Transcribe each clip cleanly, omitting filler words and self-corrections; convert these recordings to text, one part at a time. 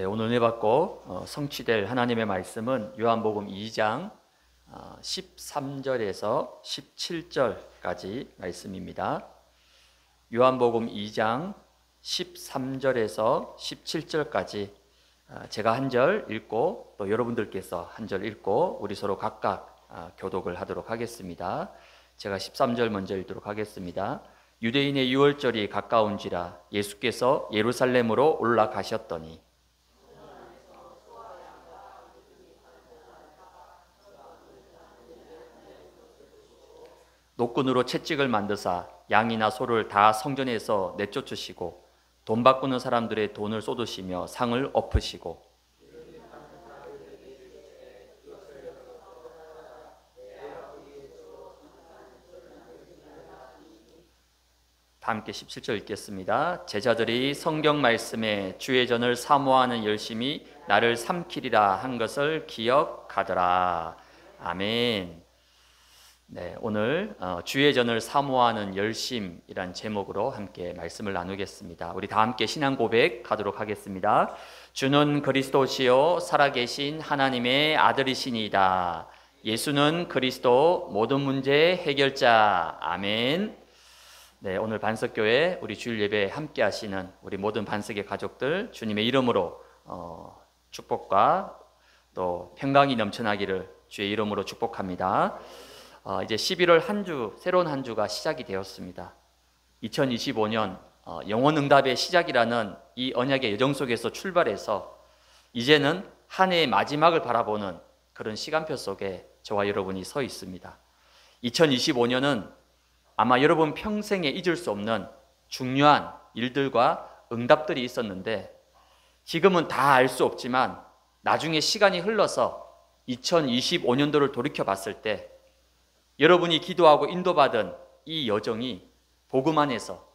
네, 오늘 은혜 받고 성취될 하나님의 말씀은 요한복음 2장 13절에서 17절까지 말씀입니다. 요한복음 2장 13절에서 17절까지 제가 한 절 읽고 또 여러분들께서 한 절 읽고 우리 서로 각각 교독을 하도록 하겠습니다. 제가 13절 먼저 읽도록 하겠습니다. 유대인의 유월절이 가까운지라 예수께서 예루살렘으로 올라가셨더니 노끈으로 채찍을 만드사 양이나 소를 다 성전에서 내쫓으시고 돈 바꾸는 사람들의 돈을 쏟으시며 상을 엎으시고 다 함께 17절 읽겠습니다. 제자들이 성경 말씀에 주의 전을 사모하는 열심이 나를 삼키리라 한 것을 기억하더라. 아멘. 네, 오늘 주의 전을 사모하는 열심이란 제목으로 함께 말씀을 나누겠습니다. 우리 다 함께 신앙 고백하도록 하겠습니다. 주는 그리스도시요 살아계신 하나님의 아들이시니이다. 예수는 그리스도 모든 문제 해결자. 아멘. 네, 오늘 반석교회 우리 주일 예배에 함께 하시는 우리 모든 반석의 가족들 주님의 이름으로 축복과 또 평강이 넘쳐나기를 주의 이름으로 축복합니다. 이제 11월 한 주, 새로운 한 주가 시작이 되었습니다. 2025년 영혼응답의 시작이라는 이 언약의 여정 속에서 출발해서 이제는 한 해의 마지막을 바라보는 그런 시간표 속에 저와 여러분이 서 있습니다. 2025년은 아마 여러분 평생에 잊을 수 없는 중요한 일들과 응답들이 있었는데 지금은 다 알 수 없지만 나중에 시간이 흘러서 2025년도를 돌이켜 봤을 때 여러분이 기도하고 인도받은 이 여정이 복음 안에서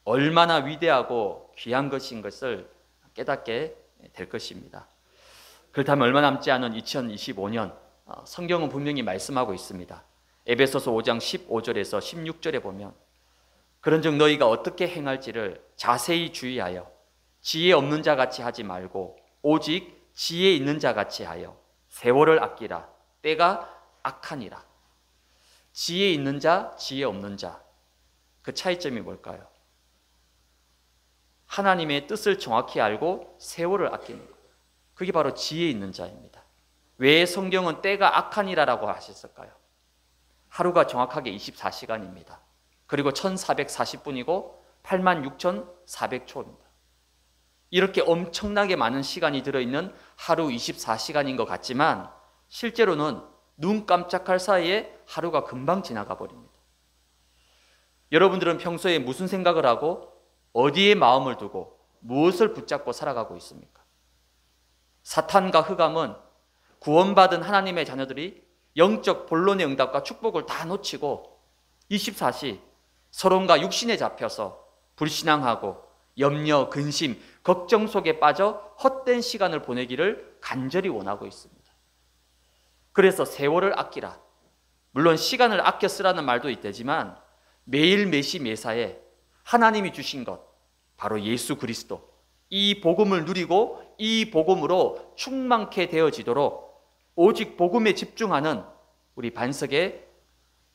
얼마나 위대하고 귀한 것인 것을 깨닫게 될 것입니다. 그렇다면 얼마 남지 않은 2025년 성경은 분명히 말씀하고 있습니다. 에베소서 5장 15절에서 16절에 보면 그런즉 너희가 어떻게 행할지를 자세히 주의하여 지혜 없는 자 같이 하지 말고 오직 지혜 있는 자 같이 하여 세월을 아끼라. 때가 악하니라. 지혜 있는 자, 지혜 없는 자. 그 차이점이 뭘까요? 하나님의 뜻을 정확히 알고 세월을 아끼는 것. 그게 바로 지혜 있는 자입니다. 왜 성경은 때가 악하니라라고 하셨을까요? 하루가 정확하게 24시간입니다. 그리고 1440분이고 86,400초입니다. 이렇게 엄청나게 많은 시간이 들어있는 하루 24시간인 것 같지만 실제로는 눈 깜짝할 사이에 하루가 금방 지나가 버립니다. 여러분들은 평소에 무슨 생각을 하고 어디에 마음을 두고 무엇을 붙잡고 살아가고 있습니까? 사탄과 흑암은 구원받은 하나님의 자녀들이 영적 본론의 응답과 축복을 다 놓치고 24시 서론과 육신에 잡혀서 불신앙하고 염려, 근심, 걱정 속에 빠져 헛된 시간을 보내기를 간절히 원하고 있습니다. 그래서 세월을 아끼라. 물론 시간을 아껴 쓰라는 말도 있대지만 매일 매시 매사에 하나님이 주신 것 바로 예수 그리스도 이 복음을 누리고 이 복음으로 충만케 되어지도록 오직 복음에 집중하는 우리 반석의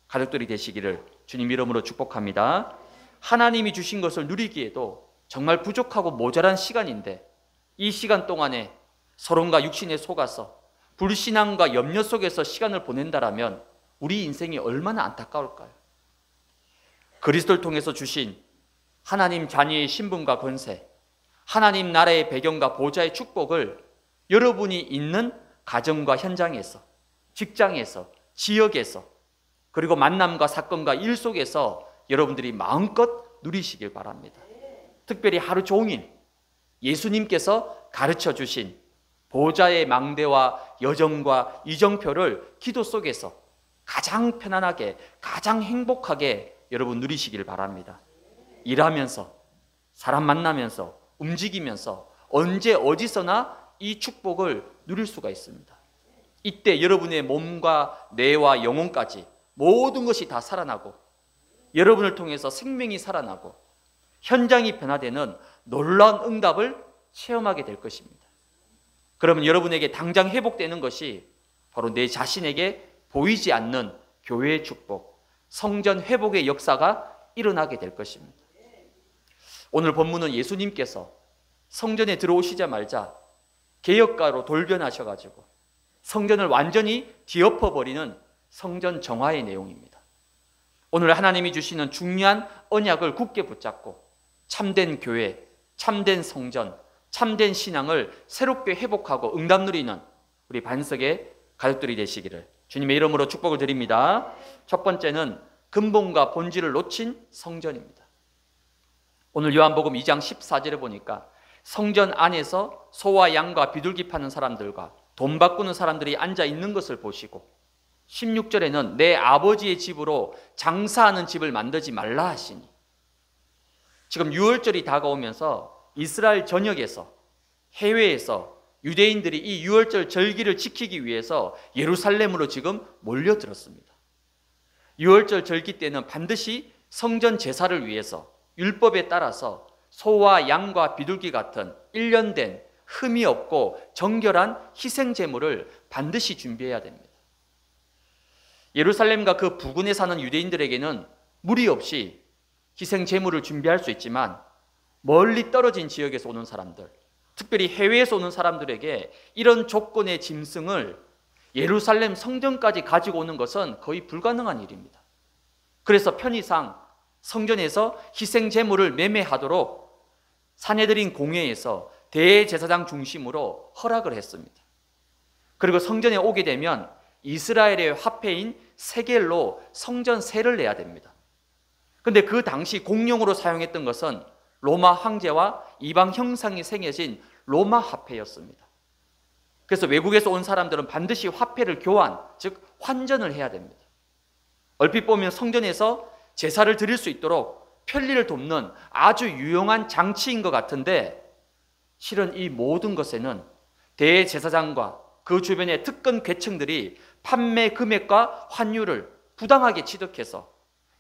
가족들이 되시기를 주님 이름으로 축복합니다. 하나님이 주신 것을 누리기에도 정말 부족하고 모자란 시간인데 이 시간 동안에 서론과 육신에 속아서 불신앙과 염려 속에서 시간을 보낸다라면 우리 인생이 얼마나 안타까울까요? 그리스도를 통해서 주신 하나님 자녀의 신분과 권세, 하나님 나라의 배경과 보좌의 축복을 여러분이 있는 가정과 현장에서, 직장에서, 지역에서, 그리고 만남과 사건과 일 속에서 여러분들이 마음껏 누리시길 바랍니다. 특별히 하루 종일 예수님께서 가르쳐 주신 보좌의 망대와 여정과 이정표를 기도 속에서 가장 편안하게, 가장 행복하게 여러분 누리시길 바랍니다. 일하면서, 사람 만나면서, 움직이면서 언제 어디서나 이 축복을 누릴 수가 있습니다. 이때 여러분의 몸과 뇌와 영혼까지 모든 것이 다 살아나고 여러분을 통해서 생명이 살아나고 현장이 변화되는 놀라운 응답을 체험하게 될 것입니다. 그러면 여러분에게 당장 회복되는 것이 바로 내 자신에게 보이지 않는 교회의 축복, 성전 회복의 역사가 일어나게 될 것입니다. 오늘 본문은 예수님께서 성전에 들어오시자마자 개혁가로 돌변하셔가지고 성전을 완전히 뒤엎어버리는 성전 정화의 내용입니다. 오늘 하나님이 주시는 중요한 언약을 굳게 붙잡고 참된 교회, 참된 성전, 참된 신앙을 새롭게 회복하고 응답 누리는 우리 반석의 가족들이 되시기를 주님의 이름으로 축복을 드립니다. 첫 번째는 근본과 본질을 놓친 성전입니다. 오늘 요한복음 2장 14절에 보니까 성전 안에서 소와 양과 비둘기 파는 사람들과 돈 바꾸는 사람들이 앉아 있는 것을 보시고 16절에는 내 아버지의 집으로 장사하는 집을 만들지 말라 하시니, 지금 유월절이 다가오면서 이스라엘 전역에서, 해외에서 유대인들이 이 유월절 절기를 지키기 위해서 예루살렘으로 지금 몰려들었습니다. 유월절 절기 때는 반드시 성전 제사를 위해서 율법에 따라서 소와 양과 비둘기 같은 일련된 흠이 없고 정결한 희생 제물을 반드시 준비해야 됩니다. 예루살렘과 그 부근에 사는 유대인들에게는 무리 없이 희생 제물을 준비할 수 있지만 멀리 떨어진 지역에서 오는 사람들, 특별히 해외에서 오는 사람들에게 이런 조건의 짐승을 예루살렘 성전까지 가지고 오는 것은 거의 불가능한 일입니다. 그래서 편의상 성전에서 희생 제물을 매매하도록 산헤드린 공회에서 대제사장 중심으로 허락을 했습니다. 그리고 성전에 오게 되면 이스라엘의 화폐인 세겔로 성전 세를 내야 됩니다. 그런데 그 당시 공용으로 사용했던 것은 로마 황제와 이방 형상이 새겨진 로마 화폐였습니다. 그래서 외국에서 온 사람들은 반드시 화폐를 교환, 즉 환전을 해야 됩니다. 얼핏 보면 성전에서 제사를 드릴 수 있도록 편리를 돕는 아주 유용한 장치인 것 같은데, 실은 이 모든 것에는 대제사장과 그 주변의 특권 계층들이 판매 금액과 환율을 부당하게 취득해서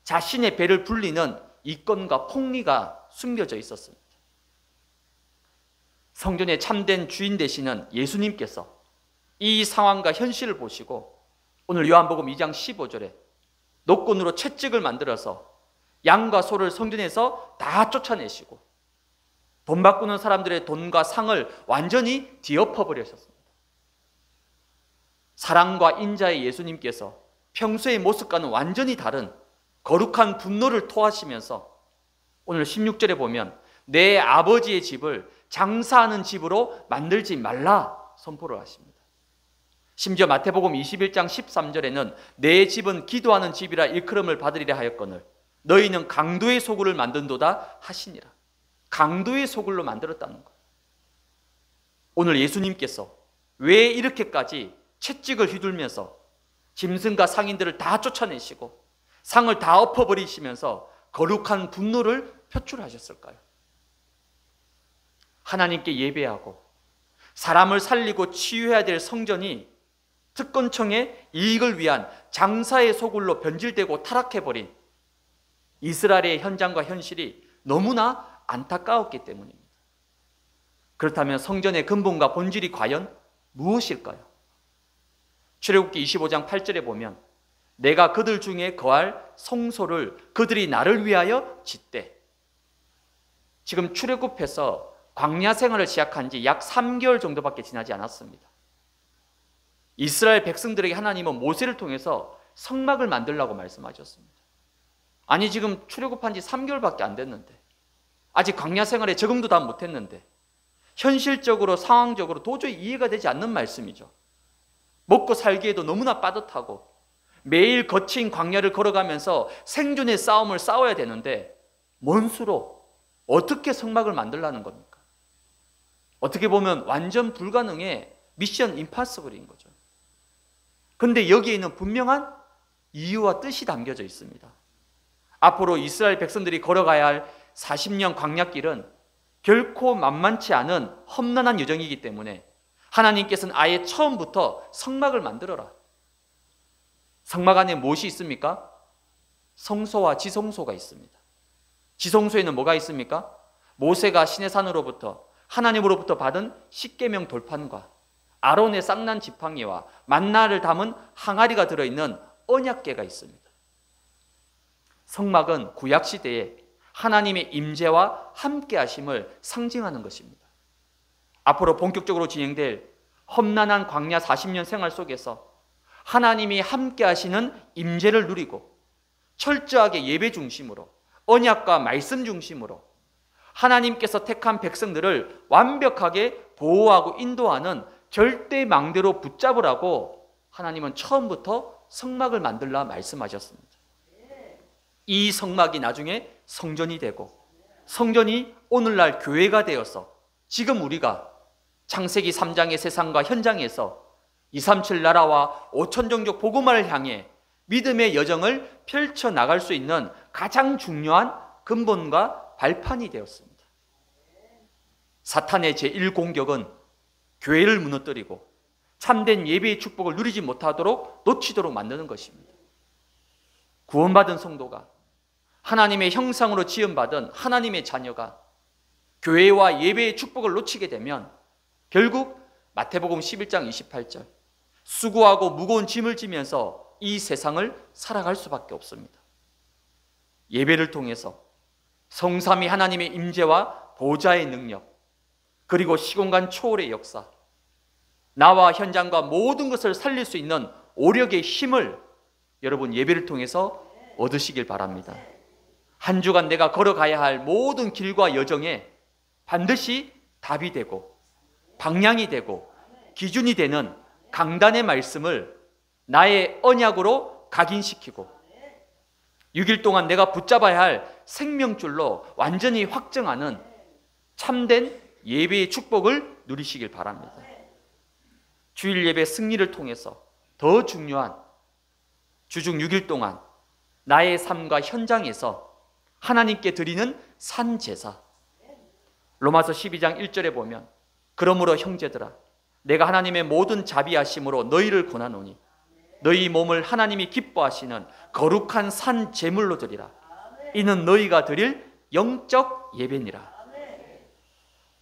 자신의 배를 불리는 이권과 폭리가 숨겨져 있었습니다. 성전의 참된 주인 되시는 예수님께서 이 상황과 현실을 보시고 오늘 요한복음 2장 15절에 노끈으로 채찍을 만들어서 양과 소를 성전에서 다 쫓아내시고 돈 바꾸는 사람들의 돈과 상을 완전히 뒤엎어버리셨습니다. 사랑과 인자의 예수님께서 평소의 모습과는 완전히 다른 거룩한 분노를 토하시면서 오늘 16절에 보면 내 아버지의 집을 장사하는 집으로 만들지 말라 선포를 하십니다. 심지어 마태복음 21장 13절에는 내 집은 기도하는 집이라 일컬음을 받으리라 하였거늘 너희는 강도의 소굴을 만든도다 하시니라. 강도의 소굴로 만들었다는 거예요. 오늘 예수님께서 왜 이렇게까지 채찍을 휘둘면서 짐승과 상인들을 다 쫓아내시고 상을 다 엎어버리시면서 거룩한 분노를 표출하셨을까요? 하나님께 예배하고 사람을 살리고 치유해야 될 성전이 특권층의 이익을 위한 장사의 소굴로 변질되고 타락해버린 이스라엘의 현장과 현실이 너무나 안타까웠기 때문입니다. 그렇다면 성전의 근본과 본질이 과연 무엇일까요? 출애굽기 25장 8절에 보면 내가 그들 중에 거할 성소를 그들이 나를 위하여 짓되, 지금 출애굽해서 광야 생활을 시작한 지 약 3개월 정도밖에 지나지 않았습니다. 이스라엘 백성들에게 하나님은 모세를 통해서 성막을 만들라고 말씀하셨습니다. 아니 지금 출애굽한 지 3개월밖에 안 됐는데, 아직 광야 생활에 적응도 다 못했는데, 현실적으로 상황적으로 도저히 이해가 되지 않는 말씀이죠. 먹고 살기에도 너무나 빠듯하고 매일 거친 광야를 걸어가면서 생존의 싸움을 싸워야 되는데 뭔 수로 어떻게 성막을 만들라는 겁니까? 어떻게 보면 완전 불가능의 미션 임파서블인 거죠. 그런데 여기에는 분명한 이유와 뜻이 담겨져 있습니다. 앞으로 이스라엘 백성들이 걸어가야 할 40년 광야길은 결코 만만치 않은 험난한 여정이기 때문에 하나님께서는 아예 처음부터 성막을 만들어라. 성막 안에 무엇이 있습니까? 성소와 지성소가 있습니다. 지성소에는 뭐가 있습니까? 모세가 시내산으로부터 하나님으로부터 받은 십계명 돌판과 아론의 쌍난 지팡이와 만나를 담은 항아리가 들어있는 언약궤가 있습니다. 성막은 구약시대에 하나님의 임재와 함께하심을 상징하는 것입니다. 앞으로 본격적으로 진행될 험난한 광야 40년 생활 속에서 하나님이 함께하시는 임재를 누리고 철저하게 예배 중심으로 언약과 말씀 중심으로 하나님께서 택한 백성들을 완벽하게 보호하고 인도하는 절대 망대로 붙잡으라고 하나님은 처음부터 성막을 만들라 말씀하셨습니다. 이 성막이 나중에 성전이 되고 성전이 오늘날 교회가 되어서 지금 우리가 창세기 3장의 세상과 현장에서 237 나라와 5천 종족 복음화를 향해 믿음의 여정을 펼쳐나갈 수 있는 가장 중요한 근본과 발판이 되었습니다. 사탄의 제1공격은 교회를 무너뜨리고 참된 예배의 축복을 누리지 못하도록 놓치도록 만드는 것입니다. 구원받은 성도가 하나님의 형상으로 지음받은 하나님의 자녀가 교회와 예배의 축복을 놓치게 되면 결국 마태복음 11장 28절 수고하고 무거운 짐을 지면서 이 세상을 살아갈 수밖에 없습니다. 예배를 통해서 성삼위 하나님의 임재와 보좌의 능력, 그리고 시공간 초월의 역사, 나와 현장과 모든 것을 살릴 수 있는 오력의 힘을 여러분 예배를 통해서 얻으시길 바랍니다. 한 주간 내가 걸어가야 할 모든 길과 여정에 반드시 답이 되고 방향이 되고 기준이 되는 강단의 말씀을 나의 언약으로 각인시키고 6일 동안 내가 붙잡아야 할 생명줄로 완전히 확정하는 참된 예배의 축복을 누리시길 바랍니다. 주일 예배 승리를 통해서 더 중요한 주중 6일 동안 나의 삶과 현장에서 하나님께 드리는 산제사, 로마서 12장 1절에 보면 그러므로 형제들아 내가 하나님의 모든 자비하심으로 너희를 권하노니 너희 몸을 하나님이 기뻐하시는 거룩한 산 제물로 드리라. 이는 너희가 드릴 영적 예배니라.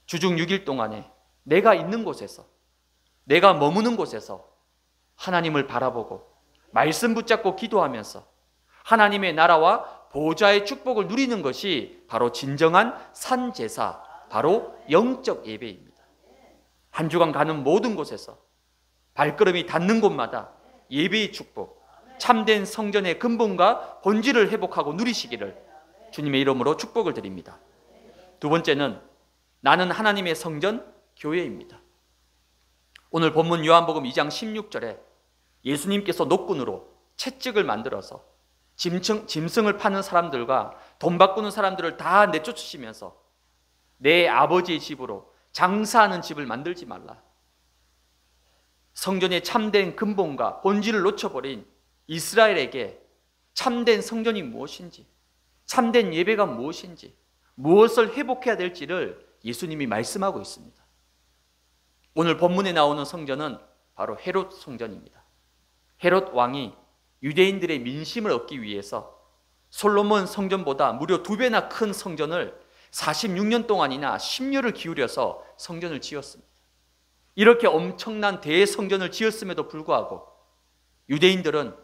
주중 6일 동안에 내가 있는 곳에서 내가 머무는 곳에서 하나님을 바라보고 말씀 붙잡고 기도하면서 하나님의 나라와 보좌의 축복을 누리는 것이 바로 진정한 산제사, 바로 영적 예배입니다. 한 주간 가는 모든 곳에서 발걸음이 닿는 곳마다 예배의 축복, 참된 성전의 근본과 본질을 회복하고 누리시기를 주님의 이름으로 축복을 드립니다. 두 번째는 나는 하나님의 성전 교회입니다. 오늘 본문 요한복음 2장 16절에 예수님께서 노끈으로 채찍을 만들어서 짐승을 파는 사람들과 돈 바꾸는 사람들을 다 내쫓으시면서 내 아버지의 집으로 장사하는 집을 만들지 말라. 성전의 참된 근본과 본질을 놓쳐버린 이스라엘에게 참된 성전이 무엇인지, 참된 예배가 무엇인지, 무엇을 회복해야 될지를 예수님이 말씀하고 있습니다. 오늘 본문에 나오는 성전은 바로 헤롯 성전입니다. 헤롯 왕이 유대인들의 민심을 얻기 위해서 솔로몬 성전보다 무려 2배나 큰 성전을 46년 동안이나 심려를 기울여서 성전을 지었습니다. 이렇게 엄청난 대성전을 지었음에도 불구하고 유대인들은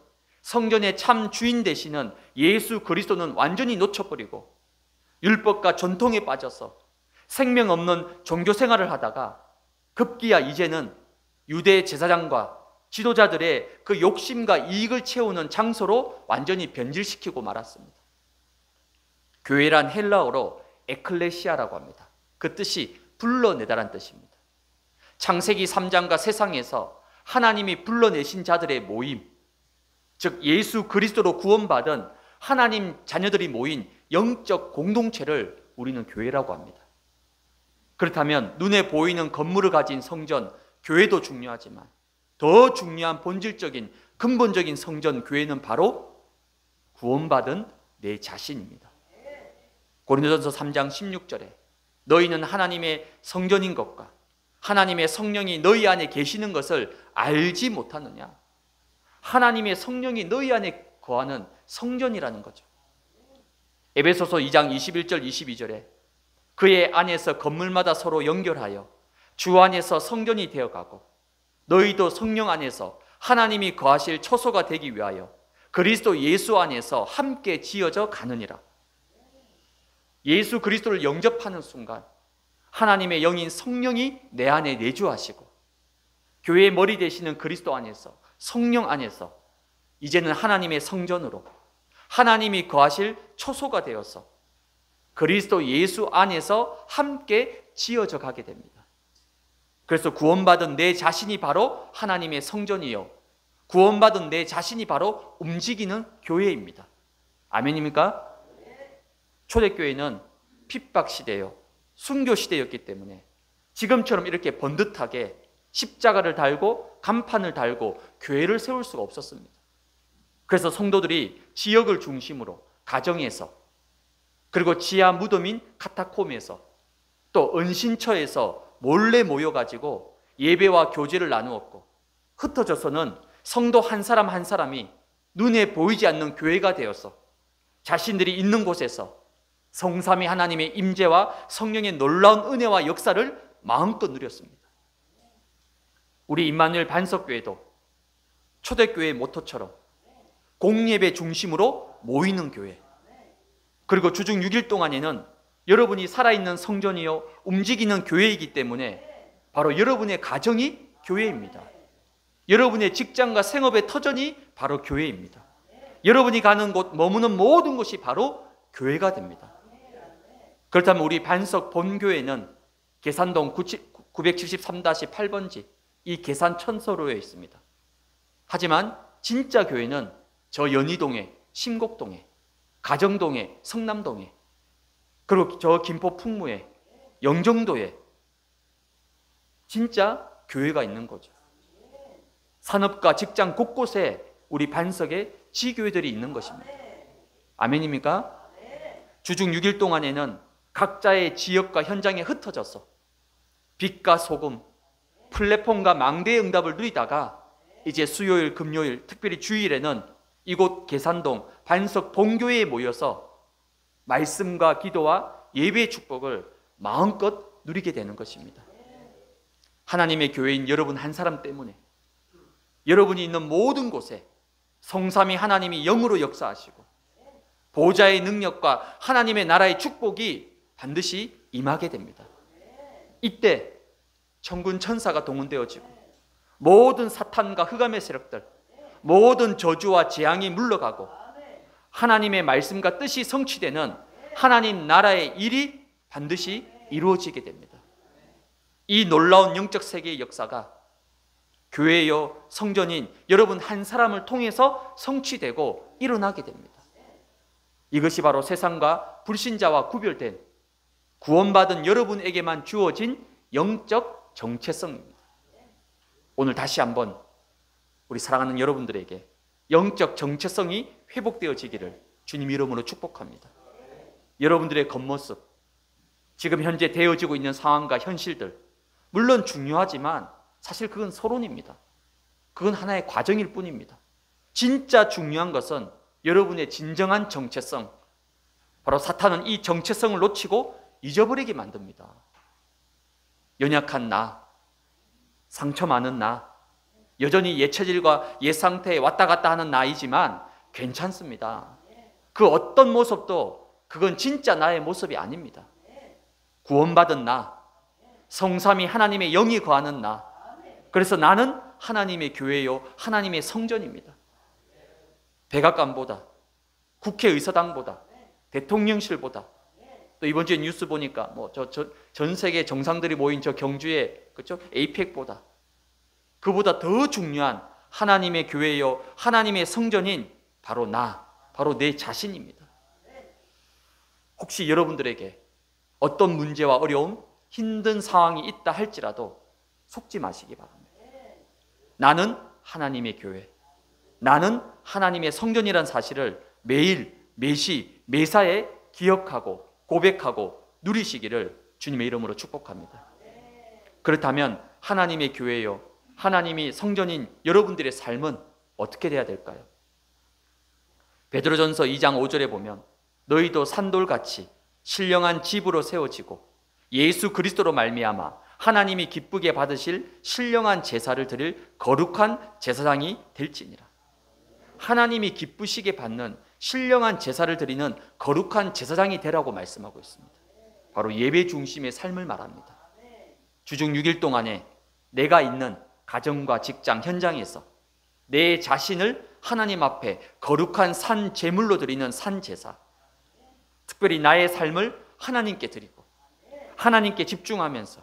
성전의 참 주인 되시는 예수 그리스도는 완전히 놓쳐버리고 율법과 전통에 빠져서 생명 없는 종교 생활을 하다가 급기야 이제는 유대 제사장과 지도자들의 그 욕심과 이익을 채우는 장소로 완전히 변질시키고 말았습니다. 교회란 헬라어로 에클레시아라고 합니다. 그 뜻이 불러내다란 뜻입니다. 창세기 3장과 세상에서 하나님이 불러내신 자들의 모임, 즉 예수 그리스도로 구원받은 하나님 자녀들이 모인 영적 공동체를 우리는 교회라고 합니다. 그렇다면 눈에 보이는 건물을 가진 성전, 교회도 중요하지만 더 중요한 본질적인 근본적인 성전, 교회는 바로 구원받은 내 자신입니다. 고린도전서 3장 16절에 너희는 하나님의 성전인 것과 하나님의 성령이 너희 안에 계시는 것을 알지 못하느냐. 하나님의 성령이 너희 안에 거하는 성전이라는 거죠. 에베소서 2장 21절 22절에 그의 안에서 건물마다 서로 연결하여 주 안에서 성전이 되어가고 너희도 성령 안에서 하나님이 거하실 처소가 되기 위하여 그리스도 예수 안에서 함께 지어져 가느니라. 예수 그리스도를 영접하는 순간 하나님의 영인 성령이 내 안에 내주하시고 교회의 머리 되시는 그리스도 안에서, 성령 안에서 이제는 하나님의 성전으로 하나님이 거하실 처소가 되어서 그리스도 예수 안에서 함께 지어져 가게 됩니다. 그래서 구원받은 내 자신이 바로 하나님의 성전이요, 구원받은 내 자신이 바로 움직이는 교회입니다. 아멘입니까? 초대교회는 핍박시대요, 순교시대였기 때문에 지금처럼 이렇게 번듯하게 십자가를 달고 간판을 달고 교회를 세울 수가 없었습니다. 그래서 성도들이 지역을 중심으로 가정에서, 그리고 지하 무덤인 카타콤에서, 또 은신처에서 몰래 모여가지고 예배와 교제를 나누었고, 흩어져서는 성도 한 사람 한 사람이 눈에 보이지 않는 교회가 되어서 자신들이 있는 곳에서 성삼위 하나님의 임재와 성령의 놀라운 은혜와 역사를 마음껏 누렸습니다. 우리 임마누엘 반석교회도 초대교회의 모토처럼 공예배 중심으로 모이는 교회, 그리고 주중 6일 동안에는 여러분이 살아있는 성전이요 움직이는 교회이기 때문에 바로 여러분의 가정이 교회입니다. 여러분의 직장과 생업의 터전이 바로 교회입니다. 여러분이 가는 곳, 머무는 모든 곳이 바로 교회가 됩니다. 그렇다면 우리 반석 본교회는 계산동 973-8번지 이 계산 천서로에 있습니다. 하지만 진짜 교회는 저 연희동에, 신곡동에, 가정동에, 성남동에, 그리고 저 김포 풍무에, 영종도에 진짜 교회가 있는 거죠. 산업과 직장 곳곳에 우리 반석에 지교회들이 있는 것입니다. 아멘입니까? 주중 6일 동안에는 각자의 지역과 현장에 흩어져서 빛과 소금, 플랫폼과 망대의 응답을 누리다가 이제 수요일, 금요일, 특별히 주일에는 이곳 계산동 반석 본교회에 모여서 말씀과 기도와 예배의 축복을 마음껏 누리게 되는 것입니다. 하나님의 교회인 여러분 한 사람 때문에 여러분이 있는 모든 곳에 성삼위 하나님이 영으로 역사하시고 보좌의 능력과 하나님의 나라의 축복이 반드시 임하게 됩니다. 이때 천군 천사가 동원되어지고 모든 사탄과 흑암의 세력들, 모든 저주와 재앙이 물러가고 하나님의 말씀과 뜻이 성취되는 하나님 나라의 일이 반드시 이루어지게 됩니다. 이 놀라운 영적 세계의 역사가 교회요 성전인 여러분 한 사람을 통해서 성취되고 일어나게 됩니다. 이것이 바로 세상과 불신자와 구별된 구원받은 여러분에게만 주어진 영적 정체성입니다. 오늘 다시 한번 우리 사랑하는 여러분들에게 영적 정체성이 회복되어지기를 주님 이름으로 축복합니다. 여러분들의 겉모습, 지금 현재 되어지고 있는 상황과 현실들, 물론 중요하지만 사실 그건 서론입니다. 그건 하나의 과정일 뿐입니다. 진짜 중요한 것은 여러분의 진정한 정체성, 바로 사탄은 이 정체성을 놓치고 잊어버리게 만듭니다. 연약한 나, 상처 많은 나, 여전히 옛 체질과 옛 상태에 왔다 갔다 하는 나이지만 괜찮습니다. 그 어떤 모습도 그건 진짜 나의 모습이 아닙니다. 구원받은 나, 성삼위 하나님의 영이 거하는 나, 그래서 나는 하나님의 교회요 하나님의 성전입니다. 백악관보다, 국회의사당보다, 대통령실보다, 또 이번 주에 뉴스 보니까 전 세계 정상들이 모인 저 경주의 그렇죠? 에이펙보다, 그보다 더 중요한 하나님의 교회요 하나님의 성전인 바로 나, 바로 내 자신입니다. 혹시 여러분들에게 어떤 문제와 어려움, 힘든 상황이 있다 할지라도 속지 마시기 바랍니다. 나는 하나님의 교회, 나는 하나님의 성전이라는 사실을 매일, 매시, 매사에 기억하고 고백하고 누리시기를 주님의 이름으로 축복합니다. 그렇다면 하나님의 교회요 하나님이 성전인 여러분들의 삶은 어떻게 돼야 될까요? 베드로전서 2장 5절에 보면 너희도 산돌같이 신령한 집으로 세워지고 예수 그리스도로 말미암아 하나님이 기쁘게 받으실 신령한 제사를 드릴 거룩한 제사장이 될지니라. 하나님이 기쁘시게 받는 신령한 제사를 드리는 거룩한 제사장이 되라고 말씀하고 있습니다. 바로 예배 중심의 삶을 말합니다. 주중 6일 동안에 내가 있는 가정과 직장 현장에서 내 자신을 하나님 앞에 거룩한 산 제물로 드리는 산 제사, 특별히 나의 삶을 하나님께 드리고 하나님께 집중하면서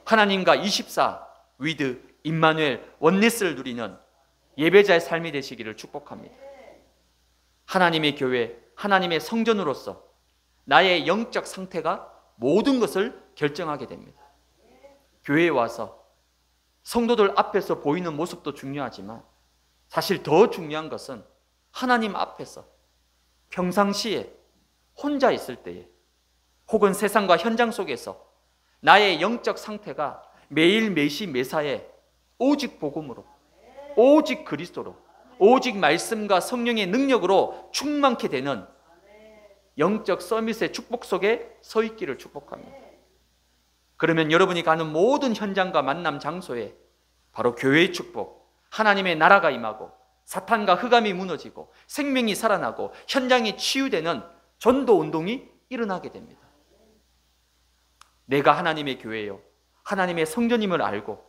하나님과 24 위드 임마누엘 원네스를 누리는 예배자의 삶이 되시기를 축복합니다. 하나님의 교회, 하나님의 성전으로서 나의 영적 상태가 모든 것을 결정하게 됩니다. 교회에 와서 성도들 앞에서 보이는 모습도 중요하지만 사실 더 중요한 것은 하나님 앞에서 평상시에 혼자 있을 때에 혹은 세상과 현장 속에서 나의 영적 상태가 매일 매시 매사에 오직 복음으로, 오직 그리스도로, 오직 말씀과 성령의 능력으로 충만케 되는 영적 서밋의 축복 속에 서 있기를 축복합니다. 그러면 여러분이 가는 모든 현장과 만남 장소에 바로 교회의 축복, 하나님의 나라가 임하고 사탄과 흑암이 무너지고 생명이 살아나고 현장이 치유되는 전도 운동이 일어나게 됩니다. 내가 하나님의 교회요, 하나님의 성전임을 알고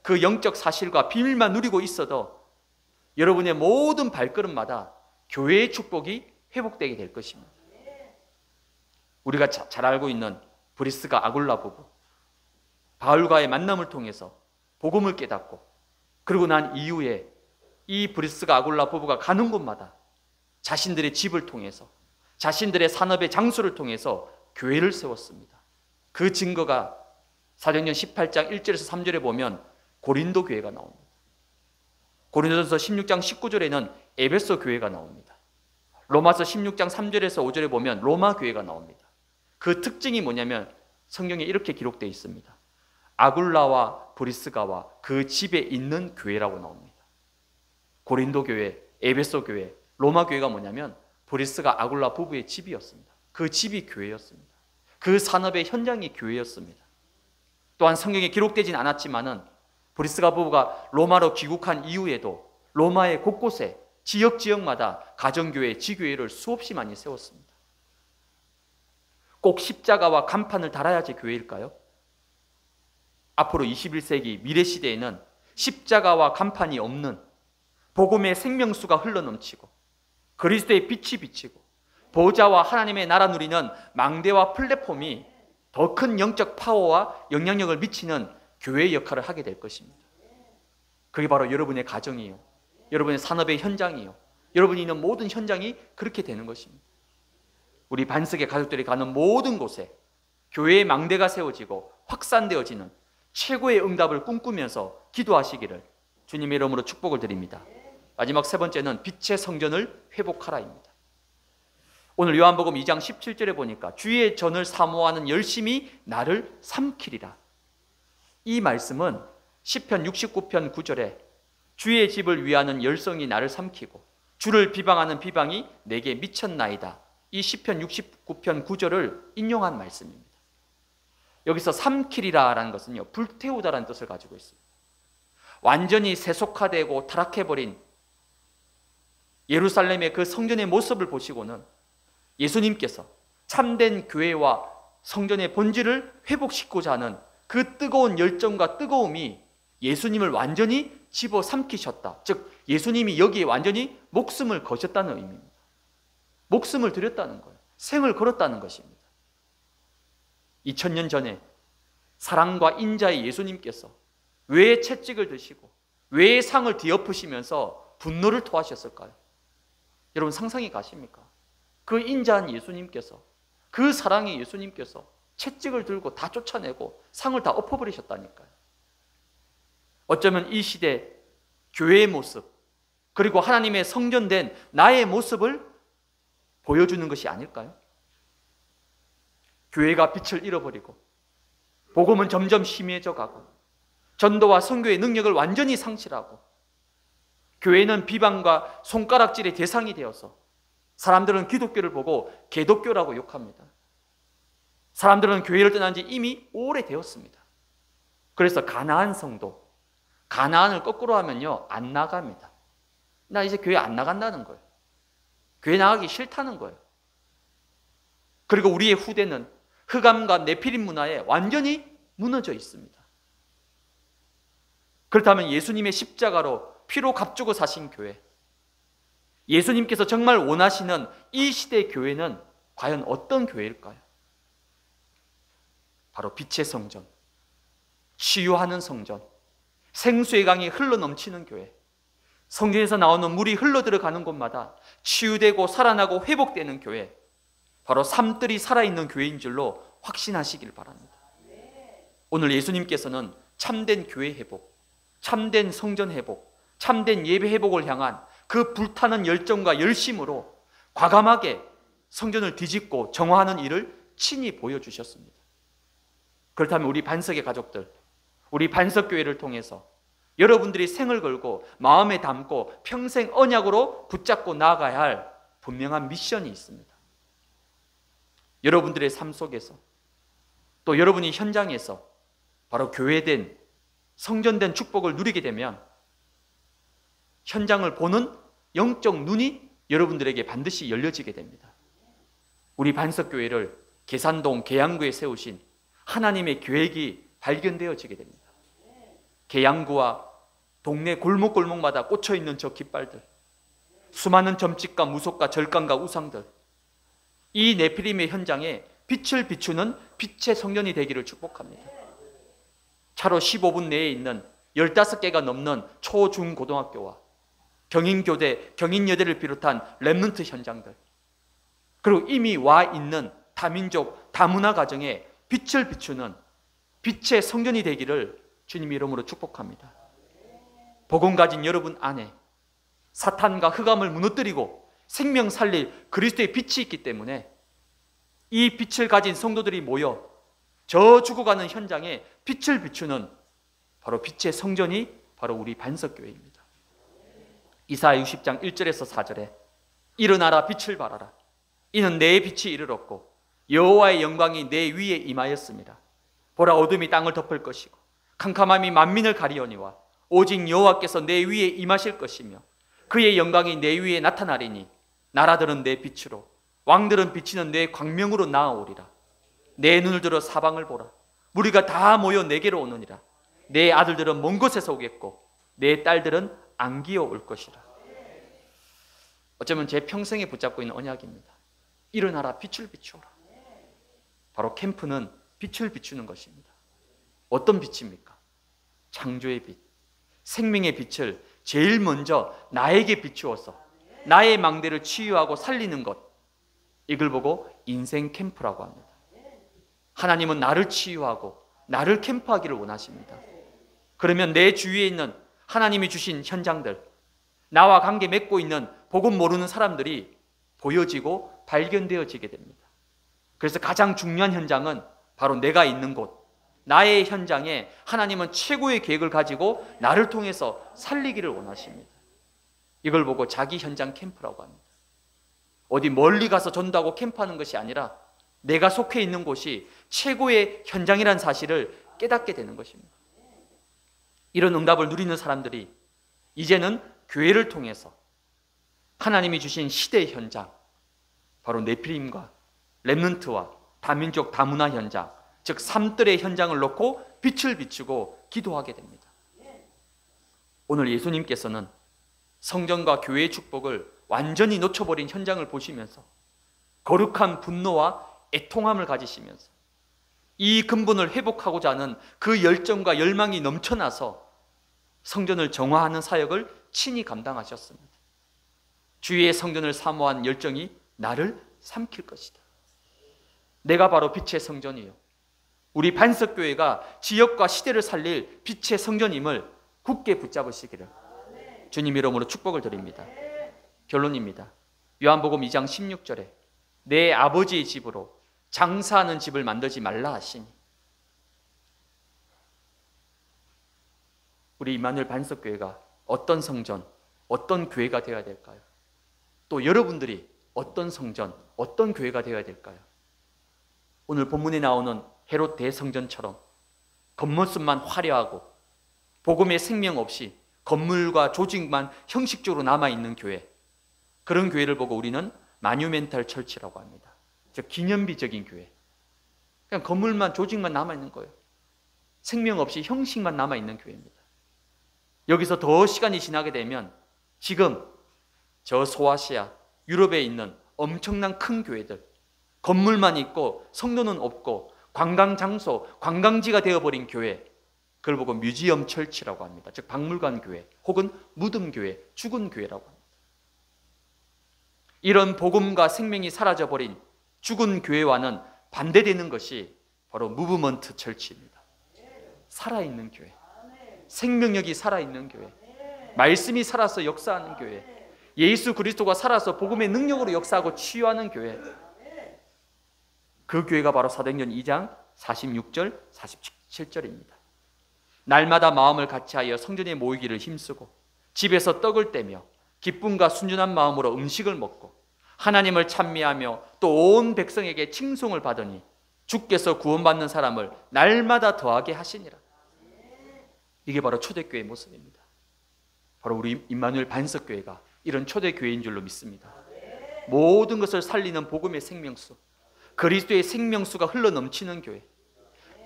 그 영적 사실과 비밀만 누리고 있어도 여러분의 모든 발걸음마다 교회의 축복이 회복되게 될 것입니다. 우리가 잘 알고 있는 브리스가 아굴라 부부, 바울과의 만남을 통해서 복음을 깨닫고 그리고 난 이후에 이 브리스가 아굴라 부부가 가는 곳마다 자신들의 집을 통해서 자신들의 산업의 장소를 통해서 교회를 세웠습니다. 그 증거가 사도행전 18장 1절에서 3절에 보면 고린도 교회가 나옵니다. 고린도전서 16장 19절에는 에베소 교회가 나옵니다. 로마서 16장 3절에서 5절에 보면 로마 교회가 나옵니다. 그 특징이 뭐냐면 성경에 이렇게 기록되어 있습니다. 아굴라와 브리스가와 그 집에 있는 교회라고 나옵니다. 고린도 교회, 에베소 교회, 로마 교회가 뭐냐면 브리스가 아굴라 부부의 집이었습니다. 그 집이 교회였습니다. 그 산업의 현장이 교회였습니다. 또한 성경에 기록되진 않았지만은 브리스가 부부가 로마로 귀국한 이후에도 로마의 곳곳에 지역마다 가정교회, 지교회를 수없이 많이 세웠습니다. 꼭 십자가와 간판을 달아야지 교회일까요? 앞으로 21세기 미래 시대에는 십자가와 간판이 없는 복음의 생명수가 흘러넘치고 그리스도의 빛이 비치고 보좌와 하나님의 나라 누리는 망대와 플랫폼이 더 큰 영적 파워와 영향력을 미치는 교회의 역할을 하게 될 것입니다. 그게 바로 여러분의 가정이요, 여러분의 산업의 현장이요, 여러분이 있는 모든 현장이 그렇게 되는 것입니다. 우리 반석의 가족들이 가는 모든 곳에 교회의 망대가 세워지고 확산되어지는 최고의 응답을 꿈꾸면서 기도하시기를 주님의 이름으로 축복을 드립니다. 마지막 세 번째는 빛의 성전을 회복하라입니다. 오늘 요한복음 2장 17절에 보니까 주의 전을 사모하는 열심이 나를 삼키리라. 이 말씀은 시편 69편 9절에 주의 집을 위하는 열성이 나를 삼키고 주를 비방하는 비방이 내게 미쳤나이다. 이 시편 69편 9절을 인용한 말씀입니다. 여기서 삼키리라라는 것은요, 불태우다라는 뜻을 가지고 있습니다. 완전히 세속화되고 타락해버린 예루살렘의 그 성전의 모습을 보시고는 예수님께서 참된 교회와 성전의 본질을 회복시키고자 하는 그 뜨거운 열정과 뜨거움이 예수님을 완전히 집어삼키셨다. 즉 예수님이 여기에 완전히 목숨을 거셨다는 의미입니다. 목숨을 드렸다는 거예요. 생을 걸었다는 것입니다. 2000년 전에 사랑과 인자의 예수님께서 왜 채찍을 드시고 왜 상을 뒤엎으시면서 분노를 토하셨을까요? 여러분 상상이 가십니까? 그 인자한 예수님께서, 그 사랑의 예수님께서 채찍을 들고 다 쫓아내고 상을 다 엎어버리셨다니까요. 어쩌면 이 시대 교회의 모습, 그리고 하나님의 성전된 나의 모습을 보여주는 것이 아닐까요? 교회가 빛을 잃어버리고 복음은 점점 희미해져 가고 전도와 선교의 능력을 완전히 상실하고 교회는 비방과 손가락질의 대상이 되어서 사람들은 기독교를 보고 개독교라고 욕합니다. 사람들은 교회를 떠난 지 이미 오래되었습니다. 그래서 가나안 성도, 가나안을 거꾸로 하면요, 안 나갑니다. 나 이제 교회 안 나간다는 거예요. 교회 나가기 싫다는 거예요. 그리고 우리의 후대는 흑암과 네피림 문화에 완전히 무너져 있습니다. 그렇다면 예수님의 십자가로 피로 값주고 사신 교회, 예수님께서 정말 원하시는 이 시대의 교회는 과연 어떤 교회일까요? 바로 빛의 성전, 치유하는 성전, 생수의 강이 흘러넘치는 교회, 성전에서 나오는 물이 흘러들어가는 곳마다 치유되고 살아나고 회복되는 교회, 바로 삶들이 살아있는 교회인 줄로 확신하시길 바랍니다. 오늘 예수님께서는 참된 교회 회복, 참된 성전 회복, 참된 예배 회복을 향한 그 불타는 열정과 열심으로 과감하게 성전을 뒤집고 정화하는 일을 친히 보여주셨습니다. 그렇다면 우리 반석의 가족들, 우리 반석교회를 통해서 여러분들이 생을 걸고 마음에 담고 평생 언약으로 붙잡고 나아가야 할 분명한 미션이 있습니다. 여러분들의 삶 속에서, 또 여러분이 현장에서 바로 교회된, 성전된 축복을 누리게 되면 현장을 보는 영적 눈이 여러분들에게 반드시 열려지게 됩니다. 우리 반석교회를 계산동 계양구에 세우신 하나님의 계획이 발견되어지게 됩니다. 계양구와 동네 골목골목마다 꽂혀있는 저 깃발들, 수많은 점집과 무속과 절간과 우상들, 이 네피림의 현장에 빛을 비추는 빛의 성전이 되기를 축복합니다. 차로 15분 내에 있는 15개가 넘는 초, 중, 고등학교와 경인교대, 경인여대를 비롯한 렘넌트 현장들, 그리고 이미 와 있는 다민족, 다문화 가정에 빛을 비추는 빛의 성전이 되기를 주님 이름으로 축복합니다. 복음 가진 여러분 안에 사탄과 흑암을 무너뜨리고 생명 살릴 그리스도의 빛이 있기 때문에 이 빛을 가진 성도들이 모여 저 죽어가는 현장에 빛을 비추는 바로 빛의 성전이 바로 우리 반석교회입니다. 이사야 60장 1절에서 4절에 일어나라 빛을 발하라 이는 내 빛이 이르렀고 여호와의 영광이 내 위에 임하였습니다. 보라 어둠이 땅을 덮을 것이고 캄캄함이 만민을 가리오니와 오직 여호와께서 내 위에 임하실 것이며 그의 영광이 내 위에 나타나리니 나라들은 내 빛으로 왕들은 비치는 내 광명으로 나아오리라. 내 눈을 들어 사방을 보라. 무리가 다 모여 내게로 오느니라. 내 아들들은 먼 곳에서 오겠고 내 딸들은 안기어 올 것이라. 어쩌면 제 평생에 붙잡고 있는 언약입니다. 일어나라 빛을 비추어라. 바로 캠프는 빛을 비추는 것입니다. 어떤 빛입니까? 창조의 빛, 생명의 빛을 제일 먼저 나에게 비추어서 나의 망대를 치유하고 살리는 것, 이걸 보고 인생 캠프라고 합니다. 하나님은 나를 치유하고 나를 캠프하기를 원하십니다. 그러면 내 주위에 있는 하나님이 주신 현장들, 나와 관계 맺고 있는 복음 모르는 사람들이 보여지고 발견되어지게 됩니다. 그래서 가장 중요한 현장은 바로 내가 있는 곳, 나의 현장에 하나님은 최고의 계획을 가지고 나를 통해서 살리기를 원하십니다. 이걸 보고 자기 현장 캠프라고 합니다. 어디 멀리 가서 전도하고 캠프하는 것이 아니라 내가 속해 있는 곳이 최고의 현장이라는 사실을 깨닫게 되는 것입니다. 이런 응답을 누리는 사람들이 이제는 교회를 통해서 하나님이 주신 시대의 현장, 바로 네피림과 렘넌트와 다민족 다문화 현장, 즉 삶들의 현장을 놓고 빛을 비추고 기도하게 됩니다. 오늘 예수님께서는 성전과 교회의 축복을 완전히 놓쳐버린 현장을 보시면서 거룩한 분노와 애통함을 가지시면서 이 근본을 회복하고자 하는 그 열정과 열망이 넘쳐나서 성전을 정화하는 사역을 친히 감당하셨습니다. 주의 성전을 사모한 열정이 나를 삼킬 것이다. 내가 바로 빛의 성전이요, 우리 반석교회가 지역과 시대를 살릴 빛의 성전임을 굳게 붙잡으시기를 주님 이름으로 축복을 드립니다. 결론입니다. 요한복음 2장 16절에 내 아버지의 집으로 장사하는 집을 만들지 말라 하시니, 우리 임마누엘 반석교회가 어떤 성전, 어떤 교회가 되어야 될까요? 또 여러분들이 어떤 성전, 어떤 교회가 되어야 될까요? 오늘 본문에 나오는 헤롯 대성전처럼 겉모습만 화려하고 복음의 생명 없이 건물과 조직만 형식적으로 남아있는 교회, 그런 교회를 보고 우리는 마뉴멘탈 철치라고 합니다. 즉 기념비적인 교회. 그냥 건물만 조직만 남아있는 거예요. 생명 없이 형식만 남아있는 교회입니다. 여기서 더 시간이 지나게 되면 지금 저 소아시아, 유럽에 있는 엄청난 큰 교회들, 건물만 있고 성도는 없고 관광장소, 관광지가 되어버린 교회, 그걸 보고 뮤지엄 철치라고 합니다. 즉 박물관 교회 혹은 무덤 교회, 죽은 교회라고 합니다. 이런 복음과 생명이 사라져버린 죽은 교회와는 반대되는 것이 바로 무브먼트 철치입니다. 살아있는 교회, 생명력이 살아있는 교회, 말씀이 살아서 역사하는 교회, 예수 그리스도가 살아서 복음의 능력으로 역사하고 치유하는 교회, 그 교회가 바로 사도행전 2장 46절 47절입니다. 날마다 마음을 같이하여 성전에 모이기를 힘쓰고 집에서 떡을 떼며 기쁨과 순전한 마음으로 음식을 먹고 하나님을 찬미하며 또 온 백성에게 칭송을 받으니 주께서 구원받는 사람을 날마다 더하게 하시니라. 이게 바로 초대교회의 모습입니다. 바로 우리 임마누엘 반석교회가 이런 초대교회인 줄로 믿습니다. 모든 것을 살리는 복음의 생명수, 그리스도의 생명수가 흘러넘치는 교회,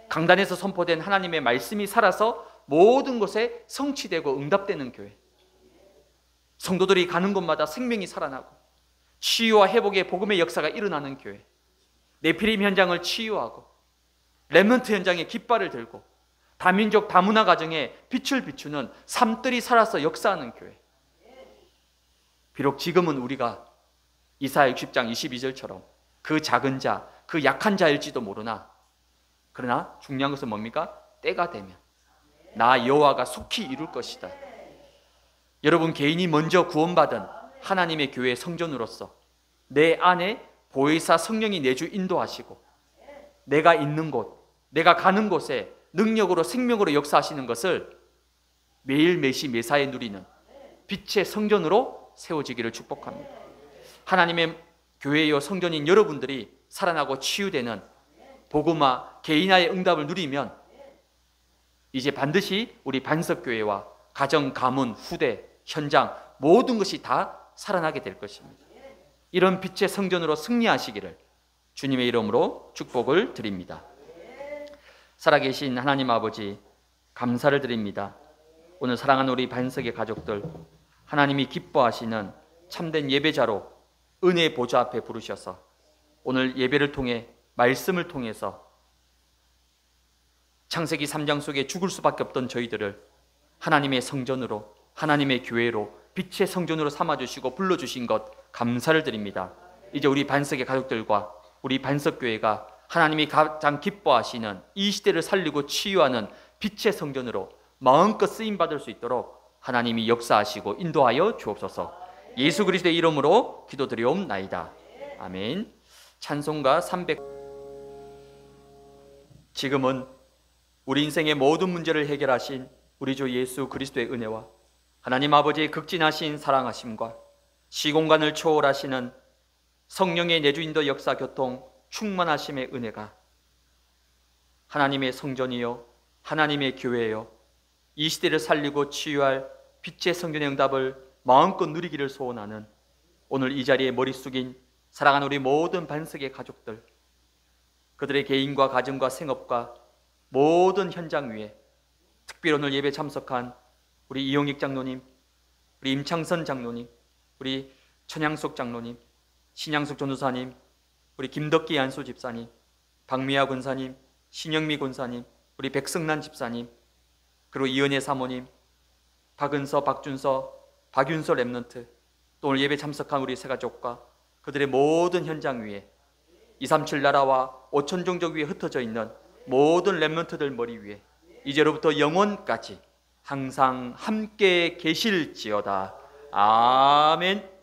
강단에서 선포된 하나님의 말씀이 살아서 모든 것에 성취되고 응답되는 교회, 성도들이 가는 곳마다 생명이 살아나고 치유와 회복의 복음의 역사가 일어나는 교회, 네피림 현장을 치유하고 렘넌트 현장에 깃발을 들고 다민족 다문화 가정에 빛을 비추는 삶들이 살아서 역사하는 교회. 비록 지금은 우리가 이사야 60장 22절처럼 그 작은 자, 그 약한 자일지도 모르나, 그러나 중요한 것은 뭡니까? 때가 되면 나 여호와가 속히 이룰 것이다. 여러분 개인이 먼저 구원받은 하나님의 교회의 성전으로서 내 안에 보혜사 성령이 내주 인도하시고 내가 있는 곳, 내가 가는 곳에 능력으로 생명으로 역사하시는 것을 매일 매시 매사에 누리는 빛의 성전으로 세워지기를 축복합니다. 하나님의 교회요 성전인 여러분들이 살아나고 치유되는 복음화, 개인화의 응답을 누리면 이제 반드시 우리 반석교회와 가정, 가문, 후대, 현장 모든 것이 다 살아나게 될 것입니다. 이런 빛의 성전으로 승리하시기를 주님의 이름으로 축복을 드립니다. 살아계신 하나님 아버지, 감사를 드립니다. 오늘 사랑하는 우리 반석의 가족들, 하나님이 기뻐하시는 참된 예배자로 은혜의 보좌 앞에 부르셔서 오늘 예배를 통해 말씀을 통해서 창세기 3장 속에 죽을 수밖에 없던 저희들을 하나님의 성전으로, 하나님의 교회로, 빛의 성전으로 삼아주시고 불러주신 것 감사를 드립니다. 이제 우리 반석의 가족들과 우리 반석교회가 하나님이 가장 기뻐하시는 이 시대를 살리고 치유하는 빛의 성전으로 마음껏 쓰임받을 수 있도록 하나님이 역사하시고 인도하여 주옵소서. 예수 그리스도의 이름으로 기도드리옵나이다. 아멘. 찬송가 300. 지금은 우리 인생의 모든 문제를 해결하신 우리 주 예수 그리스도의 은혜와 하나님 아버지의 극진하신 사랑하심과 시공간을 초월하시는 성령의 내주인도 역사 교통 충만하심의 은혜가 하나님의 성전이요 하나님의 교회요 이 시대를 살리고 치유할 빛의 성전의 응답을 마음껏 누리기를 소원하는 오늘 이 자리에 머리 숙인 사랑하는 우리 모든 반석의 가족들, 그들의 개인과 가정과 생업과 모든 현장 위에 특별히 오늘 예배 참석한 우리 이용익 장로님, 우리 임창선 장로님, 우리 천양숙 장로님, 신양숙 전도사님, 우리 김덕기 안수 집사님, 박미아 권사님, 신영미 권사님, 우리 백승란 집사님, 그리고 이은혜 사모님, 박은서, 박준서, 박윤서 랩런트, 또 오늘 예배 참석한 우리 새가족과 그들의 모든 현장 위에 237 나라와 5천 종족 위에 흩어져 있는 모든 랩런트들 머리 위에 이제로부터 영원까지 항상 함께 계실지어다. 아멘.